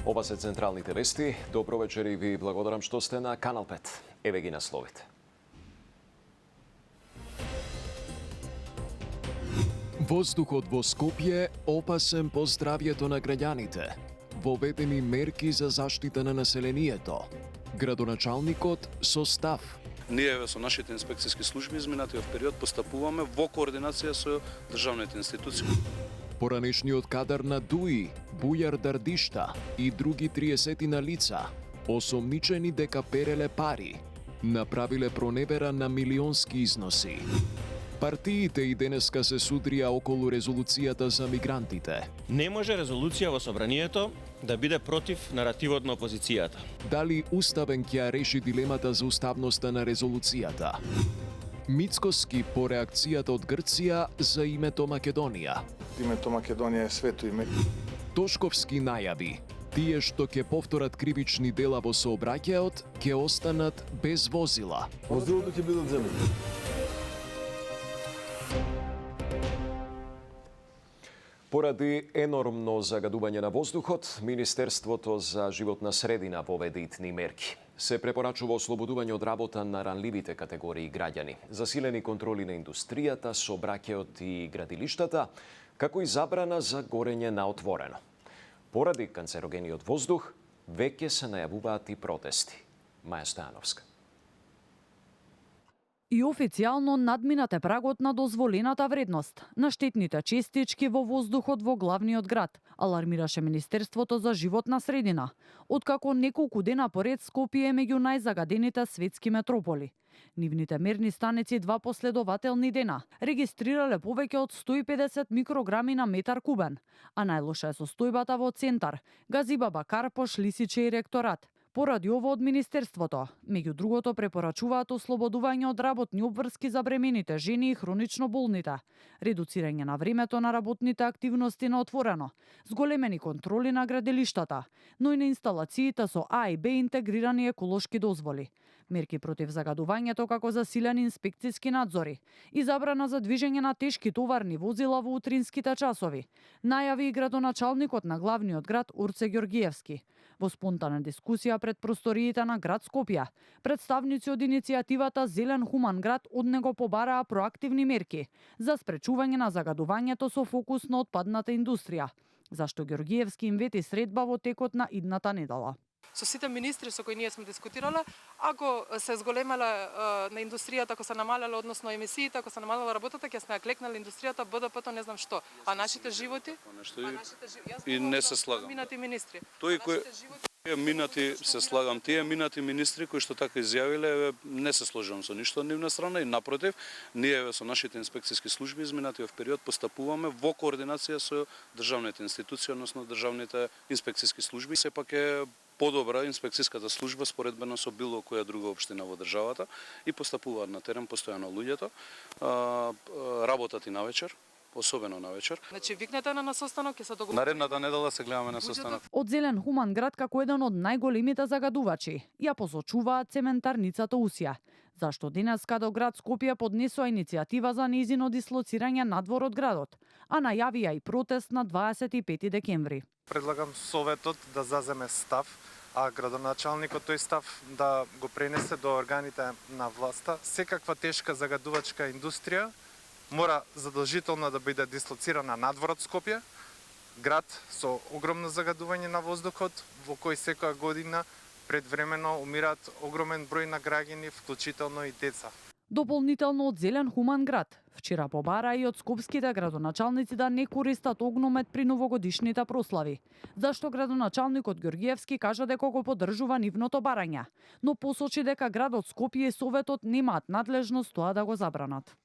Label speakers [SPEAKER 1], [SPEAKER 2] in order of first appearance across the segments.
[SPEAKER 1] Ова се централните вести. Добро вечер и ви благодарам што сте на Канал 5. Еве ги насловите. Воздухот во Скопје опасен по здравјето на граѓаните. Воведени мерки за заштита на населението. Градоначалникот со став.
[SPEAKER 2] Ние со нашите инспекцијски служби изминатиот период постапуваме во координација со државните институции.
[SPEAKER 1] Поранешниот кадар на ДУИ, Бујар Дардишта и други 30 лица, осомничени дека переле пари, направиле проневера на милионски износи. Партиите и денеска се судрија околу резолуцијата за мигрантите.
[SPEAKER 3] Не може резолуција во собранието да биде против наративот на опозицијата.
[SPEAKER 1] Дали Уставен ќе ја реши дилемата за уставноста на резолуцијата? Мицкоски по реакцијата од Грција за името Македонија.
[SPEAKER 4] Името Македонија е свето име.
[SPEAKER 1] Тошковски најави. Тие што ќе повторат кривични дела во сообраќајот, ќе останат без возила.
[SPEAKER 4] Возилото ќе биде одземено.
[SPEAKER 1] Поради енормно загадување на воздухот, Министерството за животна средина воведе итни мерки. Се препорачува ослободување од работа на ранливите категории граѓани, засилени контроли на индустријата, сообраќајот и градилиштата, како и забрана за горење на отворено. Поради канцерогениот воздух, веќе се најавуваат и протести. Маја Стојановска.
[SPEAKER 5] И официјално надминат е прагот на дозволената вредност на штетните честички во воздухот во главниот град, алармираше Министерството за животна средина, откако неколку дена поред Скопје е меѓу најзагадените светски метрополи. Нивните мерни станици 2 последователни дена регистрирале повеќе од 150 микрограми на метар кубен, а најлоша е состојбата во Центар, Газибаба, Карпош, Лисиче и Ректорат. Поради ово од Министерството, меѓу другото препорачуваат ослободување од работни обврски за бремените жени и хронично болните, редуцирање на времето на работните активности на отворено, зголемени контроли на градилиштата, но и на инсталациите со А и Б интегрирани еколошки дозволи, мерки против загадувањето како засилени инспекцијски надзори и забрана за движење на тешки товарни возила во утринските часови, најави и градоначалникот на главниот град Урце Ѓоргиевски. Во спонтана дискусија пред просториите на град Скопје, представници од иницијативата Зелен хуман град од него побараа проактивни мерки за спречување на загадувањето со фокус на отпадната индустрија, зашто Ѓоргиевски им вети средба во текот на идната недела.
[SPEAKER 6] Со сите министри со кои ние сме дискутирале, ако се зголемеле на индустријата, ако се намалеле односно емисиите, ако се намалела работата, ќе се клекнала индустријата, БДП-то не знам што, а нашите животи,
[SPEAKER 2] и не се слагам.
[SPEAKER 6] Минати министри.
[SPEAKER 2] Тој кој минати се слагам, тие минати министри кои што така изјавиле, не се сложам со ништо од нивна страна и напротив, ние со нашите инспекцијски служби изминатиот период постапуваме во координација со државните институции, односно државните инспекцијски служби. Сепак е подобра инспекцијската служба споредбено со било која друга општина во државата и постапуваат на терен постојано луѓето, работат и навечер, особено навечер.
[SPEAKER 6] Значи викнете на состанок ќе се договориме.
[SPEAKER 2] Наредната недела се гледаме на состанок.
[SPEAKER 5] Од Зелен хуман град како еден од најголемите загадувачи ја посочуваат цементарницата Усија, зашто денеска до град Скопје поднесоа иницијатива за нејзино дислоцирање надвор од градот, а најавија и протест на 25 декември.
[SPEAKER 7] Предлагам Советот да заземе став, а градоначалникот тој став да го пренесе до органите на власта. Секаква тешка загадувачка индустрија мора задолжително да биде дислоцирана надвор од Скопје, град со огромно загадување на воздухот, во кој секоја година предвремено умираат огромен број на граѓани, вклучително и деца.
[SPEAKER 5] Дополнително од Зелен хуман град, вчера побара и од скопските градоначалници да не користат огномет при новогодишните прослави, зашто градоначалникот Ѓоргиевски кажа дека го поддржува нивното барање, но посочи дека градот Скопје и Советот немаат надлежност тоа да го забранат.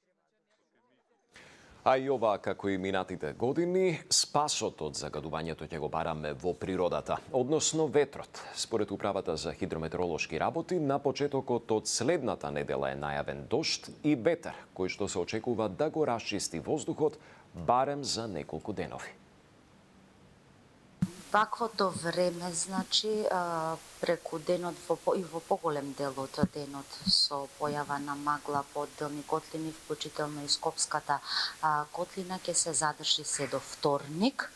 [SPEAKER 1] А и ова, како и минатите години, спасот од загадувањето ќе го бараме во природата, односно ветрот. Според Управата за хидрометеоролошки работи, на почетокот од следната недела е најавен дожд и ветер, кој што се очекува да го расчисти воздухот барем за неколку денови.
[SPEAKER 8] Ваквото време, значи, преку денот и во поголем дел од денот со појава на магла, подделни котлини, вклучително и Скопската котлина, ќе се задржи се до вторник,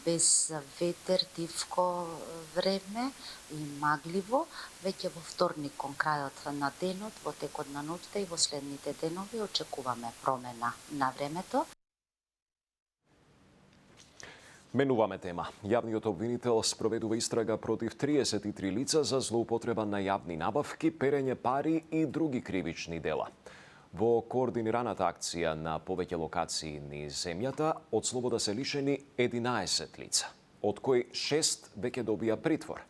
[SPEAKER 8] без ветер, дивко време и магливо. Веќе во вторник кон крајот на денот, во текот на ноќта и во следните денови очекуваме промена на времето.
[SPEAKER 1] Менуваме тема. Јавниот обвинител спроведува истрага против 33 лица за злоупотреба на јавни набавки, перење пари и други кривични дела. Во координираната акција на повеќе локации низ земјата, од слобода се лишени 11 лица, од кои 6 веќе добија притвор,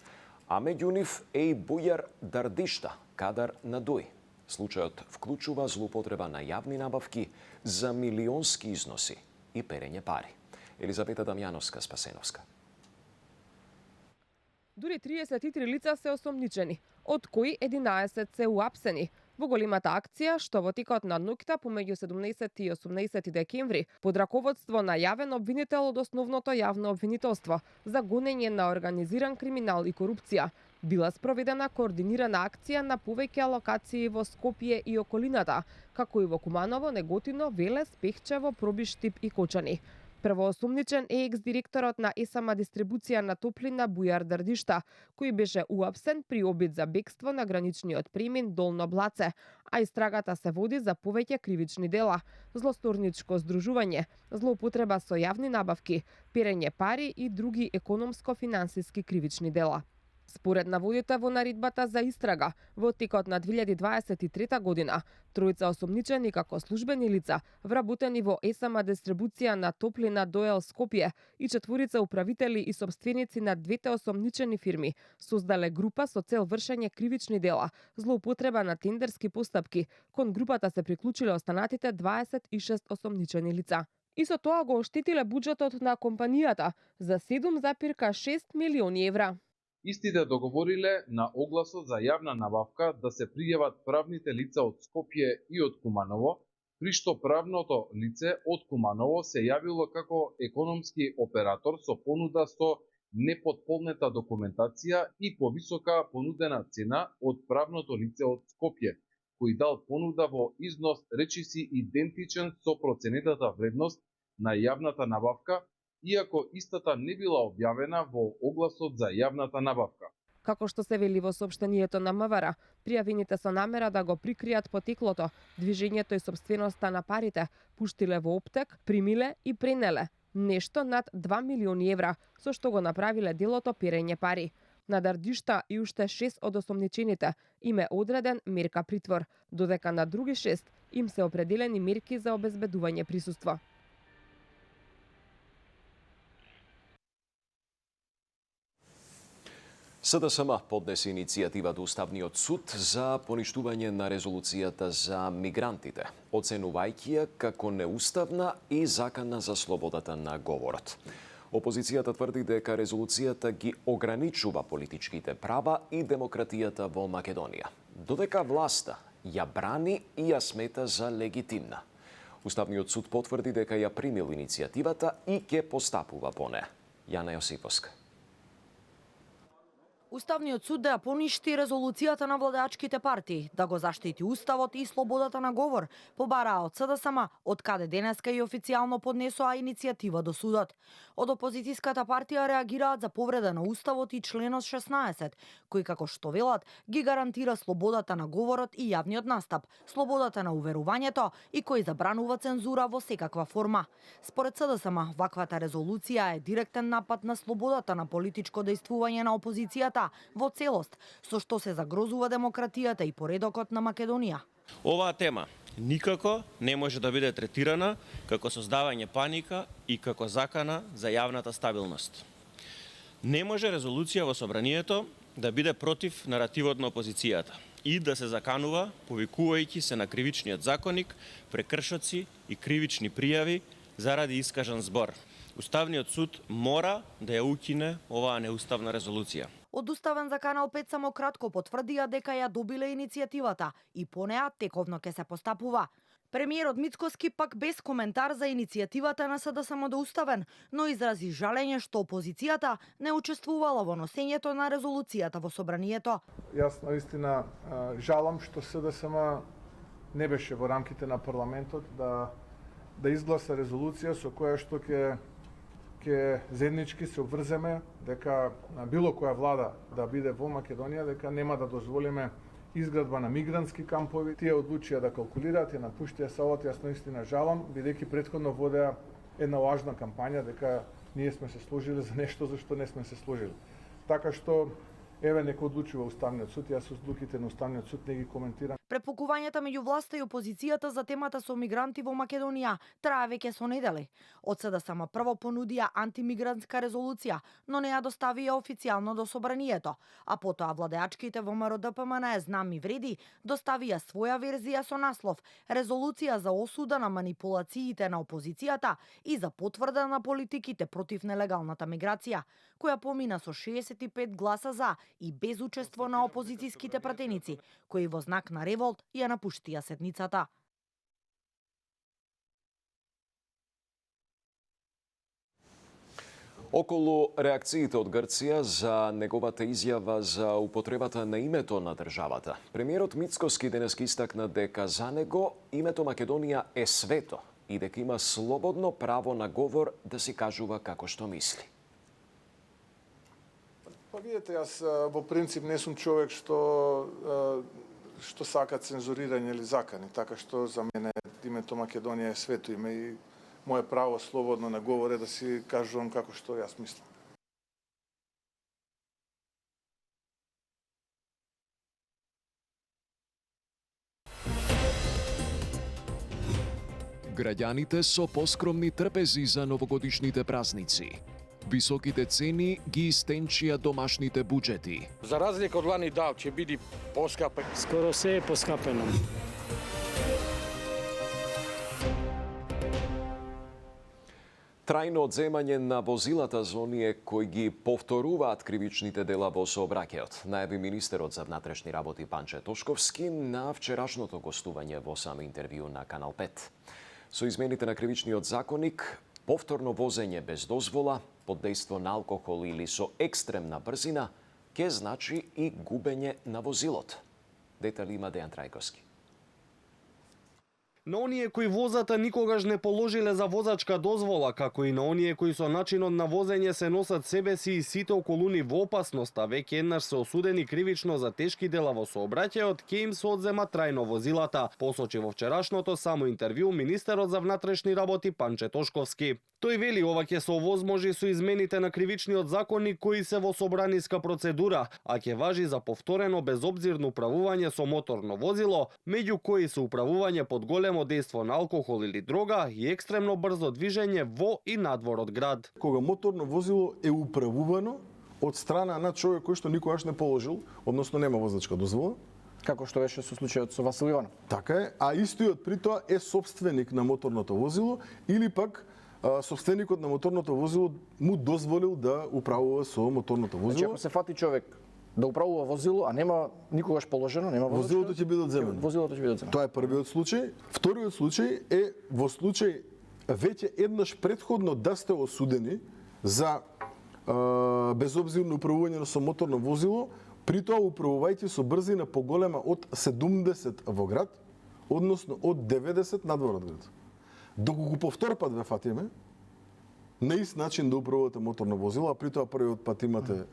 [SPEAKER 1] а меѓу нив е и Бујар Дардишта, кадар на Дуј. Случајот вклучува злоупотреба на јавни набавки за милионски износи и перење пари. Елизавета Дамјановска-Спасеновска.
[SPEAKER 9] Дури 33 лица се осомничени, од кои 11 се уапсени. Во големата акција, што во текот на ноќта помеѓу 17 и 18 декември, под раководство на јавен обвинител од основното јавно обвинителство за гонење на организиран криминал и корупција, била спроведена координирана акција на повеќе локации во Скопје и околината, како и во Куманово, Неготино, Велес, Пехчево, Пробиштип и Кочани. Првоосумничен е екс-директорот на ЕСАМА дистрибуција на топлина Бујар Дардишта, кој беше уапсен при обид за бегство на граничниот премин Долно Блаце, а истрагата се води за повеќе кривични дела: злосторничко здружување, злоупотреба со јавни набавки, перење пари и други економско-финансиски кривични дела. Според наводите во наредбата за истрага, во текот на 2023 година, тројца осомничени како службени лица, вработени во ЕСАМА дистрибуција на топлина Доел Скопје и 4 управители и собственици на двете осомничени фирми, создале група со цел вршење кривични дела, злоупотреба на тендерски постапки. Кон групата се приклучиле останатите 26 осомничени лица. И со тоа го оштетиле буџетот на компанијата за 7,6 милиони евра.
[SPEAKER 10] Истите договориле на огласот за јавна набавка да се пријават правните лица од Скопје и од Куманово, при што правното лице од Куманово се јавило како економски оператор со понуда со непотполнета документација и повисока понудена цена од правното лице од Скопје, кој дал понуда во износ речиси идентичен со проценетата вредност на јавната набавка, иако истата не била објавена во огласот за јавната набавка.
[SPEAKER 9] Како што се вели во соопштението на МВР, пријавените со намера да го прикријат потеклото, движењето и собственоста на парите, пуштиле во оптек, примиле и пренеле нешто над 2 милиони евра, со што го направиле делото перење пари. На Дардишта и уште 6 од осомничените им е одреден мерка притвор, додека на други 6 им се определени мерки за обезбедување присуство.
[SPEAKER 1] СДСМ поднесе иницијатива до Уставниот суд за поништување на резолуцијата за мигрантите, оценувајќи ја како неуставна и закана за слободата на говорот. Опозицијата тврди дека резолуцијата ги ограничува политичките права и демократијата во Македонија, додека власта ја брани и ја смета за легитимна. Уставниот суд потврди дека ја примил иницијативата и ќе постапува по неа. Јана Јосиповска.
[SPEAKER 5] Уставниот суд да ја поништи резолуцијата на владеачките партии, да го заштити уставот и слободата на говор, побараа од СДСМ, од каде денеска и официјално поднесоа иницијатива до судот. Од опозицијската партија реагираат за повреда на уставот и членот 16, кој како што велат ги гарантира слободата на говорот и јавниот настап, слободата на уверувањето и кој забранува цензура во секаква форма. Според СДСМ, ваквата резолуција е директен напад на слободата на политичко дејствување на опозицијата во целост, со што се загрозува демократијата и поредокот на Македонија.
[SPEAKER 3] Оваа тема никако не може да биде третирана како создавање паника и како закана за јавната стабилност. Не може резолуција во собранието да биде против наративот на опозицијата и да се заканува повикувајќи се на кривичниот законник, прекршоци и кривични пријави заради искажан збор. Уставниот суд мора да ја укине оваа неуставна резолуција.
[SPEAKER 5] Од Уставен за Канал 5 само кратко потврдија дека ја добиле иницијативата и по неа тековно ќе се постапува. Премиерот Мицкоски пак без коментар за иницијативата на СДСМ да уставен, но изрази жалење што опозицијата не учествувала во носењето на резолуцијата во собранието.
[SPEAKER 4] Јас наистина жалам што СДСМ не беше во рамките на парламентот да изгласа резолуција со која што ќе заеднички се обврземе дека било која влада да биде во Македонија, дека нема да дозволиме изградба на мигрантски кампови. Тие одлучија да калкулираат, ја напуштија салата. Јас наистина жалам, бидејќи претходно водеа една лажна кампања дека ние сме се сложили за нешто за што не сме се сложили. Така што еве нека одлучува Уставниот суд, јас одлуките на Уставниот суд не ги коментирам.
[SPEAKER 5] Препукувањата меѓу власта и опозицијата за темата со мигранти во Македонија трае веќе со недели. Од СДСМ прво понудија антимигрантска резолуција, но не ја доставија официјално до собранието, а потоа владеачките во МРДПМН знам и вреди доставија своја верзија со наслов Резолуција за осуда на манипулациите на опозицијата и за потврда на политиките против нелегалната миграција, која помина со 65 гласа за и без учество на опозицијските пратеници, кои во знак на револт ја напуштија седницата.
[SPEAKER 1] Околу реакциите од Грција за неговата изјава за употребата на името на државата, премиерот Мицкоски денес истакна дека за него името Македонија е свето и дека има слободно право на говор да си кажува како што мисли.
[SPEAKER 4] Па видите, јас во принцип не сум човек што сака цензурирање или закани, така што за мене името Македонија е свето име и моје право слободно на говор е да си кажувам како што јас мислам.
[SPEAKER 11] Граѓаните со поскромни трпези за новогодишните празници. Високите цени ги истенчија домашните буџети.
[SPEAKER 12] За разлика од лани дал ќе биде поскапен.
[SPEAKER 13] Скоро се е поскапено.
[SPEAKER 1] Трајно одземање на возилата за оние кои ги повторуваат кривичните дела во сообраќајот, најави министерот за внатрешни работи Панче Тошковски на вчерашното гостување во само интервју на Канал 5. Со измените на кривичниот законник, повторно возење без дозвола, под дејство на алкохол или со екстремна брзина, ќе значи и губење на возилото. Детали има Дејан Трајковски.
[SPEAKER 14] На оние кои возата никогаш не положиле за возачка дозвола, како и на оние кои со начинот на возење се носат себе си и сите околу нив во опасност, а веќе еднаш се осудени кривично за тешки дела во сообраќајот, ќе им се одзема трајно возилата, посочи во вчерашното само интервју министерот за внатрешни работи Панче Тошковски. Тој вели ова ќе се овозможи со измените на кривичниот законник кои се во собраниска процедура, а ќе важи за повторено безобзирно управување со моторно возило, меѓу кои се управување под големо дејство на алкохол или дрога и екстремно брзо движење во и надвор од град.
[SPEAKER 15] Кога моторно возило е управувано од страна на човек кој што никогаш не положил, односно нема возачка дозвола,
[SPEAKER 16] како што беше со случајот со Васил Иванов.
[SPEAKER 15] Така е, а истојот при тоа е собственик на моторното возило или пак собственикот на моторното возило му дозволил да управува со моторното возило.
[SPEAKER 16] Значи, ако се фати човек да управува возило, а нема никогаш положено, нема
[SPEAKER 15] возилото ќе биде одземено.
[SPEAKER 16] Возилото ќе биде одземено.
[SPEAKER 15] Тоа е првиот случај. Вториот случај е во случај веќе еднаш претходно да сте осудени за безобзирно управување со моторно возило, при тоа управувајќи со брзина поголема од 70 во град, односно од 90 надвор од град. Доколку го повтор пат ве фатиме, на ист начин да управувате моторно возило, а при тоа првиот пат имате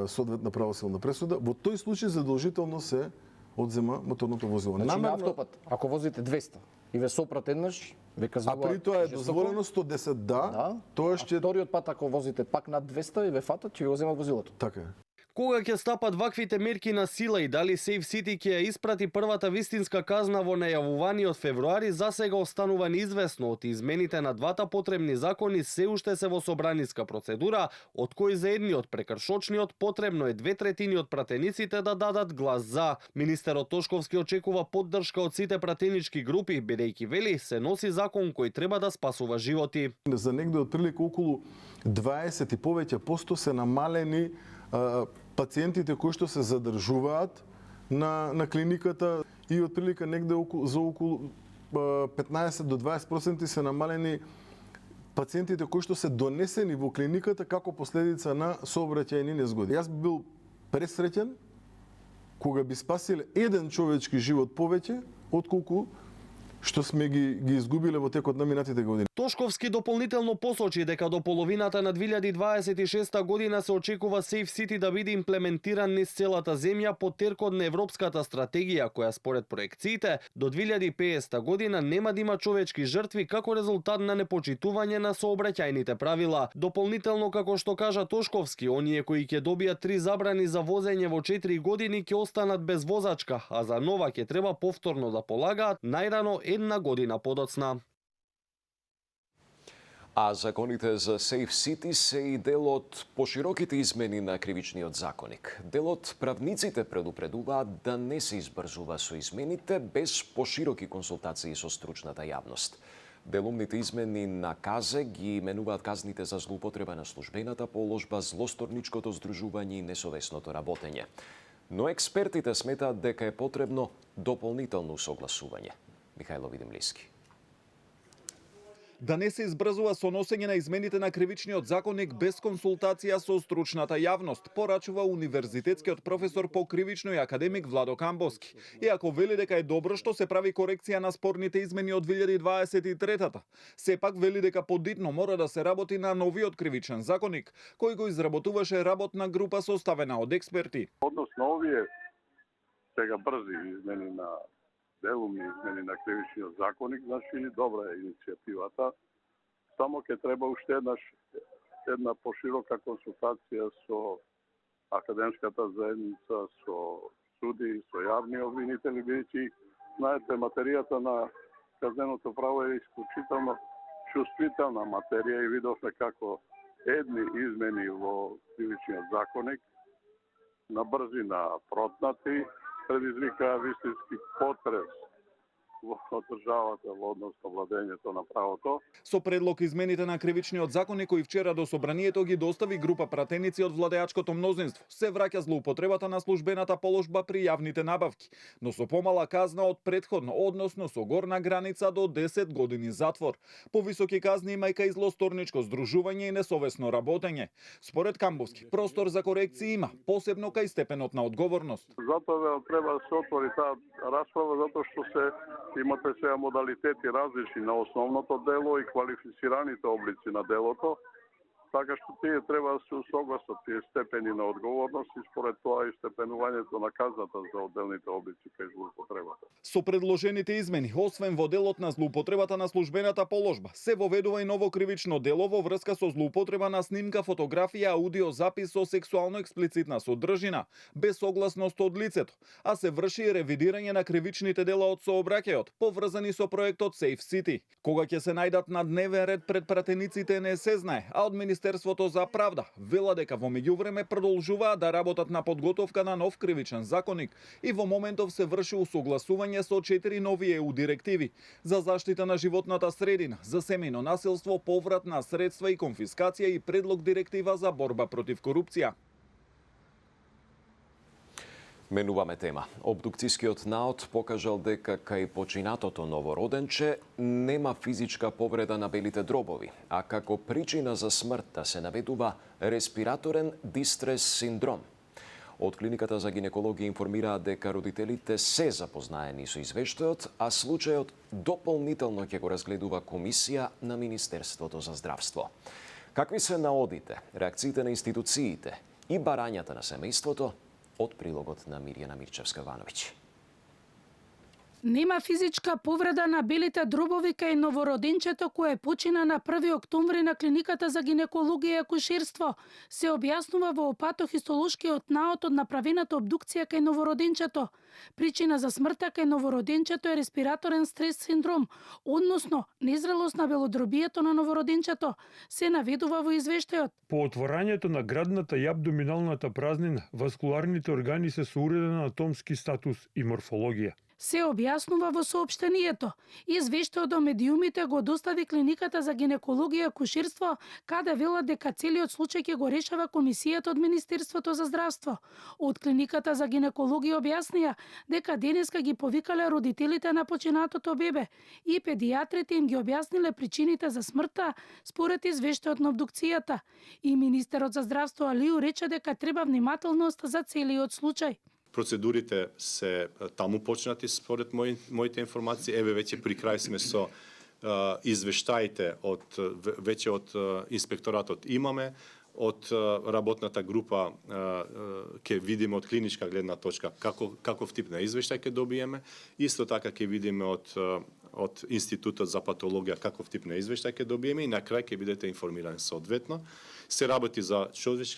[SPEAKER 15] соодветна правосилна пресуда, во тој случај задолжително се одзема моторното возило.
[SPEAKER 16] Значи на автопат, ако возите 200 и ве сопрат еднаш, ве казнува.
[SPEAKER 15] А при тоа е дозволено 110 да, тоа ќе
[SPEAKER 16] вториот пат ако возите пак над 200 и ве фатат, ќе ви го земат возилото.
[SPEAKER 15] Така е.
[SPEAKER 14] Кога ќе стапат ваквите мерки на сила и дали Safe City ќе ја испрати првата вистинска казна во најавуваниот февруари, засега останува неизвестно. Од измените на двата потребни закони се уште се во собраниска процедура, од кои за едниот прекршочниот потребно е 2/3 од пратениците да дадат глас за. Министерот Тошковски очекува поддршка од сите пратенички групи, бидејќи вели се носи закон кој треба да спасува животи.
[SPEAKER 15] За негде отприлика околу 20 и повеќе посто се намалени пациентите кои што се задржуваат на клиниката и отприлика негде за околу 15 до 20% се намалени пациентите кои што се донесени во клиниката како последица на сообраќајни незгоди. Јас би бил пресреќен кога би спасиле еден човечки живот повеќе отколку што сме ги изгубиле во текот на минатите години.
[SPEAKER 14] Тошковски дополнително посочи дека до половината на 2026 година се очекува Safe City да биде имплементиран низ целата земја по теркот на Европската стратегија, која според проекциите до 2050 година нема да има човечки жртви како резултат на непочитување на сообраќајните правила. Дополнително, како што кажа Тошковски, оние кои ќе добијат 3 забрани за возење во 4 години ќе останат без возачка, а за нова ќе треба повторно да полагаат најрано 1 година подоцна.
[SPEAKER 1] А законите за Safe City се и дел од пошироките измени на кривичниот законник. Дел од правниците предупредуваат да не се избрзува со измените без пошироки консултации со стручната јавност. Делумните измени на КАЗЕ ги именуваат казните за злоупотреба на службената положба, злосторничкото здружување и несовесното работење. Но експертите сметаат дека е потребно дополнително согласување. Михајло Видимлиски.
[SPEAKER 13] Да не се избрзува со носење на измените на кривичниот законник без консултација со стручната јавност, порачува универзитетскиот професор по кривично и академик Владо Камбоски. Иако вели дека е добро што се прави корекција на спорните измени од 2023-та, сепак вели дека подитно мора да се работи на новиот кривичен законник, кој го изработуваше работна група составена од експерти.
[SPEAKER 17] Односно овие сега брзи измени на делумни измени на кривичниот законник, значи добра е иницијативата. Само ќе треба уште една поширока консултација со академската заедница, со суди, со јавни обвинители, бидејќи знаете материјата на казненото право е исклучително чувствителна материја и видовме како едни измени во кривичниот законник на брзина протнати предизвикаа вистински потрес во државата во однос на владењето на правото.
[SPEAKER 13] Со предлог измените на кривичниот законник кој вчера до собранието ги достави група пратеници од владеачкото мнозинство, се враќа злоупотребата на службената положба при јавните набавки, но со помала казна од претходно, односно со горна граница до 10 години затвор. Повисоки казни имајка и злосторничко здружување и несовесно работење. Според Камбоски, простор за корекции има, посебно кај степенот на одговорност.
[SPEAKER 17] Затоа треба да се отвори таа расправа, затоа што имате сега модалитети различни на основното дело и квалифицираните облици на делото, така што тие треба да се усогласат тие степени на одговорност и според тоа и степенувањето на казната за одделните облици кај злоупотребата.
[SPEAKER 13] Со предложените измени, освен во делот на злоупотребата на службената положба, се воведува и ново кривично дело во врска со злоупотреба на снимка, фотографија, аудиозапис со сексуално експлицитна содржина, без согласност од лицето, а се врши и ревидирање на кривичните дела од сообраќајот, поврзани со проектот Safe City. Кога ќе се најдат на дневен ред пред пратениците не се знае, а од Министерството за правда вела дека во меѓувреме продолжуваат да работат на подготовка на нов кривичен законник и во моментов се врши усогласување со 4 нови ЕУ директиви за заштита на животната средина, за семејно насилство, поврат на средства и конфискација и предлог директива за борба против корупција.
[SPEAKER 1] Менуваме тема. Обдукцијскиот наод покажал дека кај починатото новороденче нема физичка повреда на белите дробови, а како причина за смртта се наведува респираторен дистрес синдром. Од клиниката за гинекологија информираат дека родителите се запознаени со извештајот, а случајот дополнително ќе го разгледува комисија на Министерството за здравство. Какви се наодите, реакциите на институциите и барањата на семејството? Од прилогот на Мирјана Мирчевска-Вановиќ.
[SPEAKER 18] Нема физичка повреда на белите дробови кај новороденчето кое почина на 1 октомври на клиниката за гинекологија и акушерство. Се објаснува во патохистолошкиот наод од направената обдукција кај новороденчето. Причина за смртта кај новороденчето е респираторен стрес синдром, односно незрелост на белодробието на новороденчето, се наведува во извештајот.
[SPEAKER 19] По отворањето на градната и абдоминалната празнина, васкуларните органи се со уреден анатомски статус и морфологија.
[SPEAKER 18] Се објаснува во соопштението. Извештајот до медиумите го достави клиниката за гинекологија и акуширство, каде велат дека целиот случај ќе го решава комисијата од Министерството за здравство. Од клиниката за гинекологија објаснија дека денеска ги повикале родителите на починатото бебе и педијатрите им ги објасниле причините за смртта според извештајот на обдукцијата. И министерот за здравство Алиу рече дека треба внимателност за целиот случај.
[SPEAKER 20] Процедурите се таму почнати според моите информации. Еве веќе при крај сме со извештаите веќе од инспекторатот имаме, од работната група ќе видиме од клиничка гледна точка каков тип на извештај ќе добиеме. Исто така ќе видиме од Институтот за патологија каков тип на извештај ќе добиеме и на крај ќе бидете информирани соодветно. Се работи за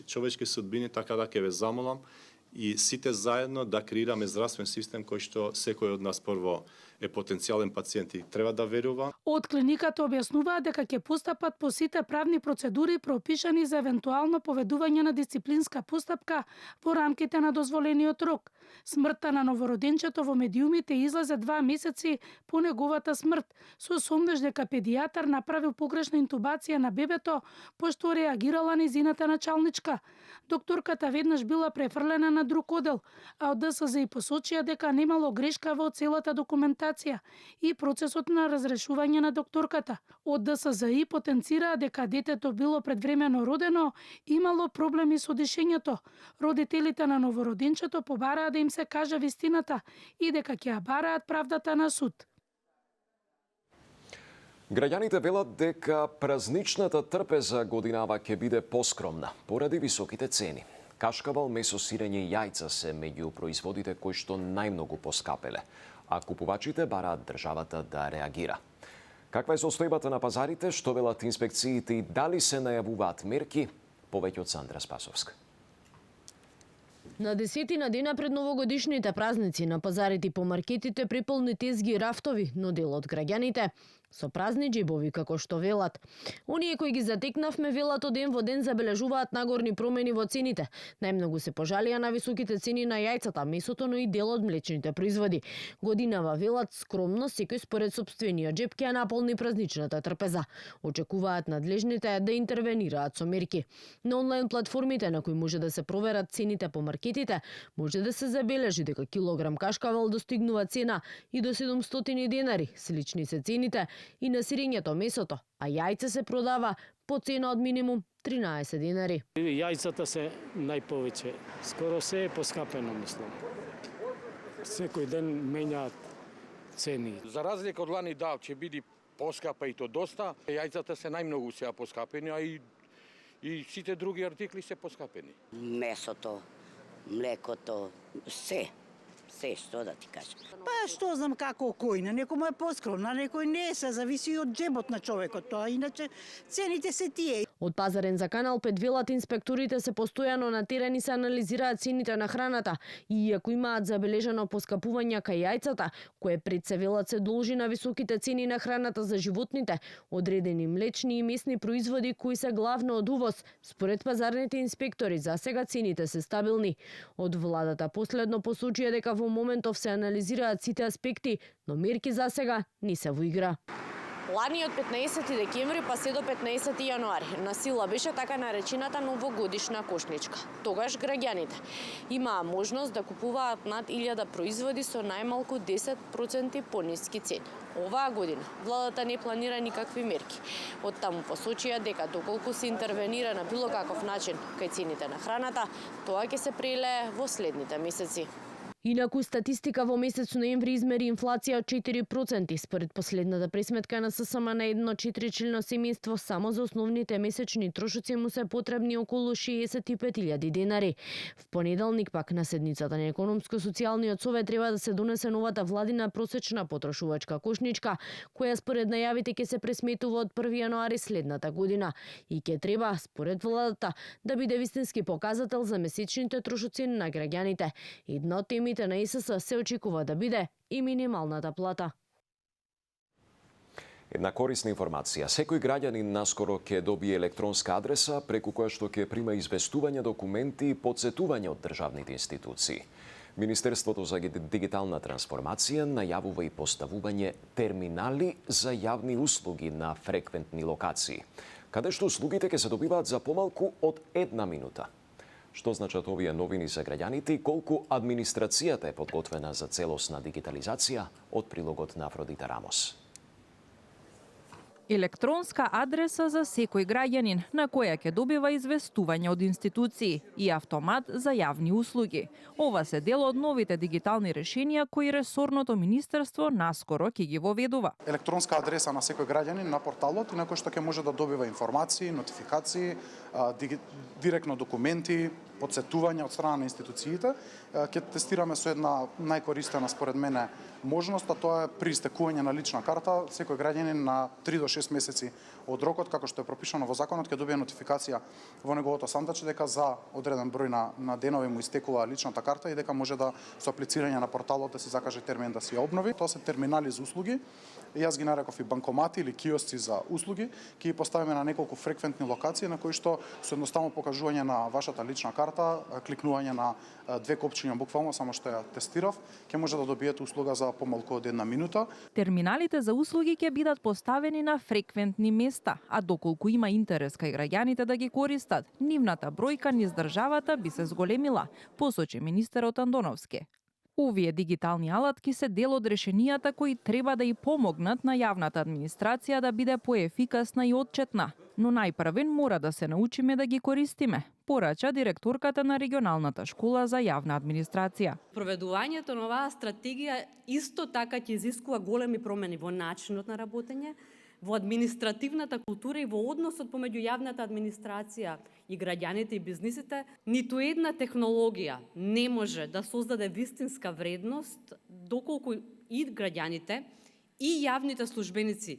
[SPEAKER 20] човечки судбини, така да ќе ве замолам и сите заедно да креираме здравствен систем кој што секој од нас прво е потенцијален пациент и треба да верува.
[SPEAKER 18] Од клиниката објаснуваат дека ќе постапат по сите правни процедури пропишани за евентуално поведување на дисциплинска постапка во рамките на дозволениот рок. Смртта на новороденчето во медиумите излезе 2 месеци по неговата смрт, со сомнеж дека педијатар направил погрешна интубација на бебето, пошто реагирала низината началничка. Докторката веднаш била префрлена на друг одел, а од ДСЗ посочија дека немало грешка во целата документација и процесот на разрешување на докторката. Од ДСЗ потенцираа дека детето било предвремено родено, имало проблеми со дишењето. Родителите на новороденчето побараа да им се каже вистината и дека ќе ја бараат правдата на суд.
[SPEAKER 1] Граѓаните велат дека празничната трпеза годинава ќе биде поскромна поради високите цени. Кашкавал, месо, сирење и јајца се меѓу производите кои што најмногу поскапеле, а купувачите бараат државата да реагира. Каква е состојбата на пазарите, што велат инспекциите и дали се најавуваат мерки? Повеќе од Сандра Спасовска.
[SPEAKER 21] На десетина дена пред новогодишните празници на пазарите и по маркетите приполни тезги и рафтови, но дел од граѓаните со празни џебови, како што велат. Оние кои ги затекнавме велат од ден во ден забележуваат нагорни промени во цените. Најмногу се пожалија на високите цени на јајцата, месото, но и дел од млечните производи. Годинава велат скромно, секој според сопствениот џеб ќе ја наполни празничната трпеза. Очекуваат надлежните да интервенираат со мерки. На онлайн платформите на кои може да се проверат цените по маркетите, може да се забележи дека килограм кашкавал достигнува цена и до 700 денари. Слични се цените и на сирењето, месото, а јајце се продава по цена од минимум 13 денари.
[SPEAKER 22] Јајцата се најповеќе. Скоро се е поскапено, мислам. Секој ден менјаат цени.
[SPEAKER 12] За разлика од лани, да, ќе биде поскапа и то доста. Јајцата се најмногу сега поскапени, а и сите други артикли се поскапени.
[SPEAKER 23] Месото, млекото, се што да ти кажам.
[SPEAKER 24] Па што знам како кој, на некој му е поскромна, некој не е, се зависи од џебот на човекот, тоа иначе цените се тие.
[SPEAKER 21] Од пазарен за Канал 5 велат инспекторите се постојано на терен и се анализираат цените на храната и иако имаат забележано поскапување кај јајцата, кое пред се велат се должи на високите цени на храната за животните, одредени млечни и месни производи кои се главно од увоз, според пазарните инспектори за сега цените се стабилни. Од владата последно посочија дека во моментов се анализираат сите аспекти, но мерки за сега не се во игра. Лани од 15 декември па се до 15 јануари на сила беше така наречената новогодишна кошничка. Тогаш граѓаните имаа можност да купуваат над 1000 производи со најмалку 10% пониски цени. Оваа година владата не планира никакви мерки. Од таму посочија дека доколку се интервенира на било каков начин кај цените на храната, тоа ќе се прелее во следните месеци. Инаку статистика во месец ноември измери инфлација од 4%. Според последната пресметка на ССМ на едно 4-члено семејство, само за основните месечни трошоци му се потребни околу 65.000 денари. В понеделник пак на седницата на Економско-социјалниот совет треба да се донесе новата владина просечна потрошувачка кошничка, која според најавите ќе се пресметува од 1 јануари следната година и ќе треба, според владата, да биде вистински показател за месечните трошоци на граѓаните. Една од темите на ИСС се очекува да биде и минималната плата.
[SPEAKER 1] Една корисна информација. Секој граѓанин наскоро ќе добие електронска адреса преку која што ќе прима известување, документи и подсетување од државните институции. Министерството за дигитална трансформација најавува и поставување терминали за јавни услуги на фреквентни локации, каде што услугите ќе се добиваат за помалку од 1 минута. Што значат овие новини за граѓаните и колку администрацијата е подготвена за целосна дигитализација, од прилогот на Афродита Рамос.
[SPEAKER 2] Електронска адреса за секој граѓанин, на која ќе добива известување од институции и автомат за јавни услуги. Ова се дел од новите дигитални решенија кои ресорното министерство наскоро ќе ги воведува.
[SPEAKER 6] Електронска адреса на секој граѓанин на порталот, на кој што ќе може да добива информации, нотификации, директно документи, подсетување од страна на институциите. Ќе тестираме со една најкористена според мене можност, а тоа е при истекување на лична карта, секој граѓанин на 3 до 6 месеци од рокот, како што е пропишано во законот, ќе добие нотификација во неговото сандаче дека за одреден број на денови му истекува личната карта и дека може да со аплицирање на порталот да си закаже термин да си ја обнови. Тоа се терминали за услуги. Јас ги нареков и банкомати или киосци за услуги, ќе ги поставиме на неколку фреквентни локации на кои што со едноставно покажување на вашата лична карта, кликнување на 2 копчиња буквално, само што ја тестирав, ќе може да добиете услуга за помалку од 1 минута.
[SPEAKER 2] Терминалите за услуги ќе бидат поставени на фреквентни места, а доколку има интерес кај граѓаните да ги користат, нивната бројка низ државата би се зголемила, посочи министерот Андоновски. Овие дигитални алатки се дел од решенијата кои треба да и помогнат на јавната администрација да биде поефикасна и отчетна, но најпрвен мора да се научиме да ги користиме, порача директорката на регионалната школа за јавна администрација.
[SPEAKER 7] Проведувањето на оваа стратегија исто така ќе изискува големи промени во начинот на работење, во административната култура и во односот помеѓу јавната администрација и граѓаните и бизнисите. Ниту една технологија не може да создаде вистинска вредност доколку и граѓаните и јавните службеници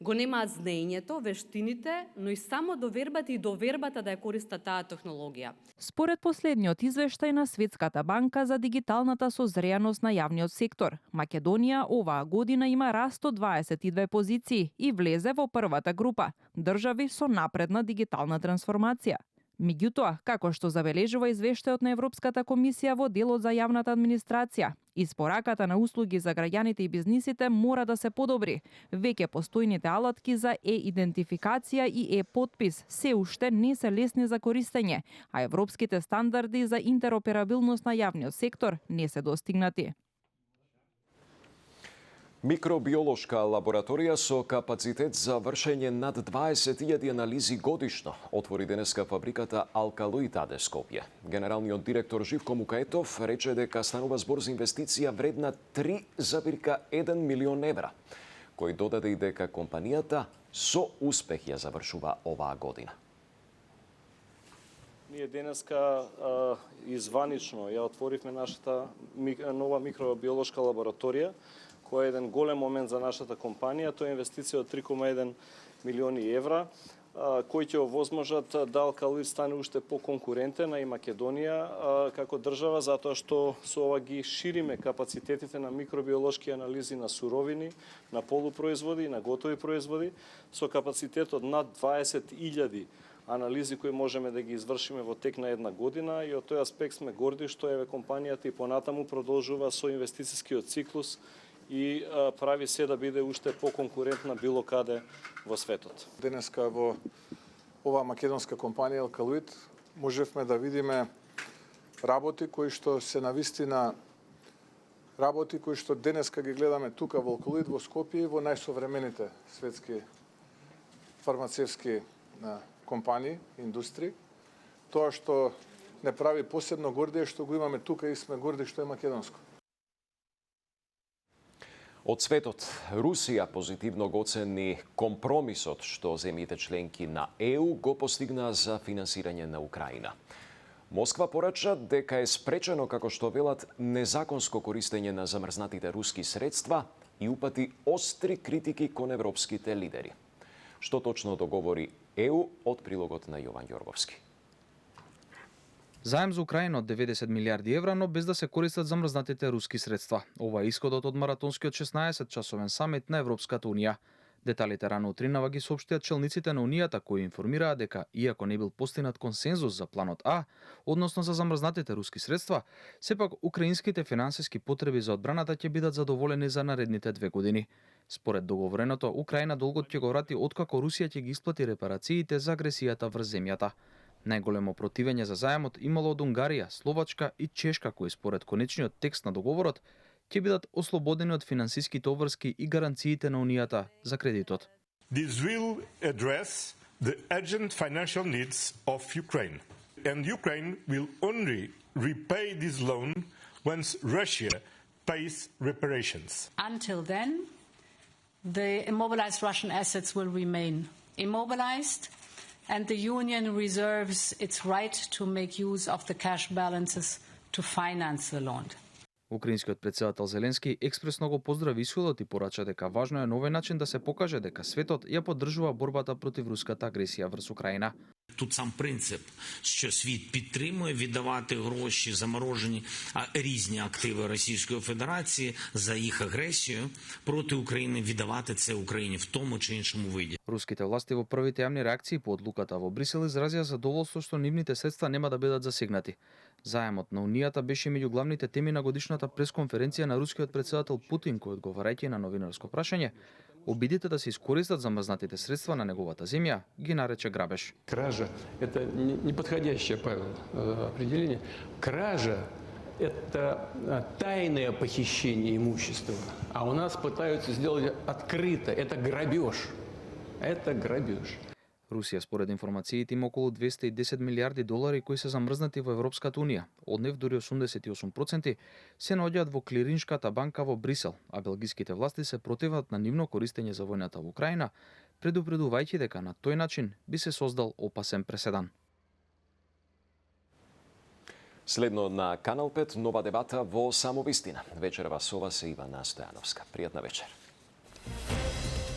[SPEAKER 7] го немаат знаењето, вештините, но и само довербата и довербата да ја користат таа технологија.
[SPEAKER 2] Според последниот извештај на Светската банка за дигиталната созреаност на јавниот сектор, Македонија оваа година има раст од 22 позиции и влезе во првата група држави со напредна дигитална трансформација. Меѓутоа, како што забележува извештајот на Европската комисија во делот за јавната администрација, испораката на услуги за граѓаните и бизнисите мора да се подобри. Веќе постојните алатки за е-идентификација и е-подпис се уште не се лесни за користење, а европските стандарди за интероперабилност на јавниот сектор не се достигнати.
[SPEAKER 1] Микробиолошка лабораторија со капацитет за вршење над 20.000 анализи годишно отвори денеска фабриката Алкалоид АД Скопје. Генералниот директор Живко Мукаетов рече дека станува збор за инвестиција вредна 3,1 милион евра, кој додаде и дека компанијата со успех ја завршува оваа година.
[SPEAKER 8] Ние денеска изванично ја отворивме нашата нова микробиолошка лабораторија, кој е еден голем момент за нашата компанија. Тоа е инвестиција од 3,1 милиони евра, кои ќе овозможат да Алкалоид стане уште поконкурентен, и Македонија како држава, затоа што со ова ги шириме капацитетите на микробиолошки анализи на суровини, на полупроизводи, на готови производи, со капацитет од над 20.000 анализи кои можеме да ги извршиме во тек на една година, и од тој аспект сме горди што еве компанијата и понатаму продолжува со инвестицискиот циклус и прави се да биде уште поконкурентна било каде во светот.
[SPEAKER 4] Денеска во оваа македонска компанија Алкалоид можевме да видиме работи кои што се навистина работи кои што денеска ги гледаме тука во Алкалоид во Скопје и во најсовремените светски фармацевски компании, индустрии. Тоа што не прави посебно горди е што го имаме тука и сме горди што е македонско.
[SPEAKER 1] Од светот, Русија позитивно го оцени компромисот што земјите членки на ЕУ го постигнаа за финансирање на Украина. Москва порача дека е спречено, како што велат, незаконско користење на замрзнатите руски средства и упати остри критики кон европските лидери. Што точно договори ЕУ од прилогот на Јован Ѓорговски.
[SPEAKER 25] Заем за Украина од 90 милиарди евра, но без да се користат замрзнатите руски средства. Ова е исходот од маратонскиот 16-часовен самит на Европската унија. Деталите рано утринава ги соопштија челниците на Унијата, кои информираа дека, иако не бил постигнат консензус за планот А, односно за замрзнатите руски средства, сепак украинските финансиски потреби за одбраната ќе бидат задоволени за наредните 2 години. Според договореното, Украина долгот ќе го врати откако Русија ќе ги исплати репарациите за агресијата врз земјата. Најголемо противење за заемот имало од Унгарија, Словачка и Чешка, кои според конечниот текст на договорот ќе бидат ослободени од финансиските обврски и гаранциите на Унијата за кредитот.
[SPEAKER 3] This will address the urgent financial needs of Ukraine, and Ukraine will only repay this loan once Russia pays reparations.
[SPEAKER 5] Until then, the immobilized Russian assets will remain immobilized, and the Union reserves its right to make use of the cash balances to finance the loan.
[SPEAKER 25] Украинскиот председател Зеленски експресно го поздрави исходот и порача дека важно е на овој начин да се покаже дека светот ја поддржува борбата против руската агресија врз Украина.
[SPEAKER 9] Тут сам принцип, що світ підтримує віддавати гроші заморожені різні активи Російської Федерації за їх агресію проти України, віддавати це Україні в тому чи іншому виді.
[SPEAKER 25] Руските власти во првите јавни реакции по одлуката во Брисел изразија задоволство што нивните средства нема да бидат засегнати. Заемот на Унијата беше меѓу главните теми на годишната пресконференција на рускиот председател Путин, кој одговарајќи на новинарско прашање, обидите да се искористат замрзнатите средства на неговата земја, ги нарече грабеж.
[SPEAKER 10] Кража – это неподходящее определение. Кража – это тайное похищение имущества, а у нас пытаются сделать открыто. Это грабеж. Это грабеж.
[SPEAKER 25] Русија според информациите има околу 210 милиарди долари кои се замрзнати во Европската унија. Од нив дури 88% се наоѓаат во клириншката банка во Брисел, а белгиските власти се противат на нивно користење за војната во Украина, предупредувајќи дека на тој начин би се создал опасен преседан.
[SPEAKER 1] Следно на Канал 5, нова дебата во Самовистина. Вечерва со вас е Ивана Стојановска. Пријатна вечер.